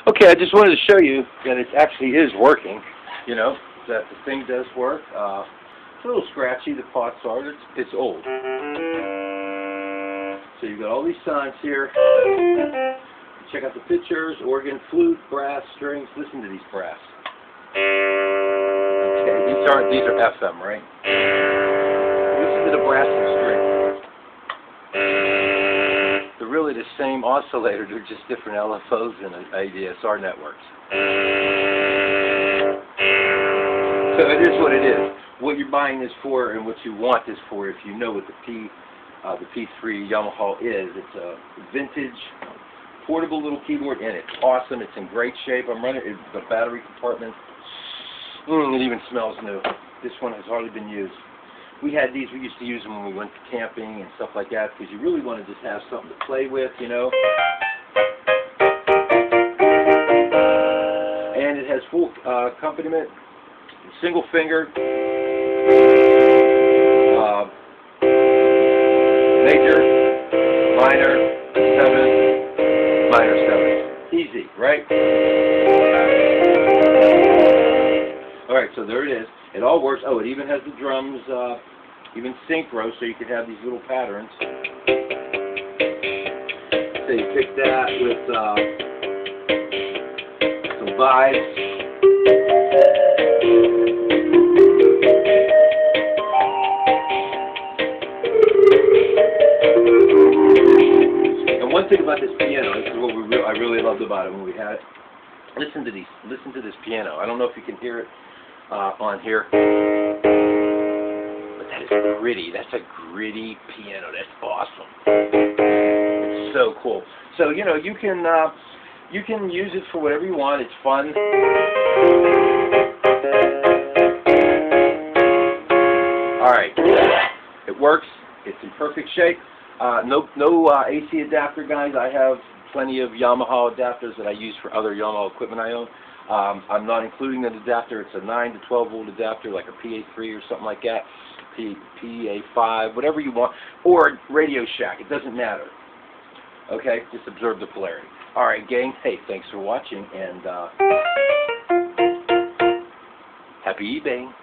Okay, I just wanted to show you that it actually is working, you know, that the thing does work. It's a little scratchy, the parts are. It's old. So you've got all these signs here. Check out the pictures, organ, flute, brass, strings. Listen to these brass. Okay, these are FM, right? Listen to the brass and strings. They're really the same oscillator, they're just different LFOs and ADSR networks. So it is what it is. What you're buying this for and what you want this for, if you know what the PS-3 Yamaha is, it's a vintage, portable little keyboard, and it's awesome. It's in great shape. I'm running it. The battery compartment. It even smells new. This one has hardly been used. We had these. We used to use them when we went camping and stuff like that because you really want to just have something to play with, you know. And it has full accompaniment, single finger, major, minor, 7, minor 7. Easy, right? Alright, so there it is. It all works. Oh, it even has the drums, even synchro, so you could have these little patterns. So you pick that with some vibes. And one thing about this piano, this is what I really loved about it when we had it. Listen to these. Listen to this piano. I don't know if you can hear it on here, but that is gritty. That's a gritty piano. That's awesome. It's so cool. So you know you can use it for whatever you want. It's fun. All right, it works. It's in perfect shape. No AC adapter, guys. I have plenty of Yamaha adapters that I use for other Yamaha equipment I own. I'm not including an adapter. It's a 9 to 12 volt adapter, like a PA3 or something like that, PA5, whatever you want, or Radio Shack. It doesn't matter. Okay, just observe the polarity. All right, gang. Hey, thanks for watching, and happy eBaying.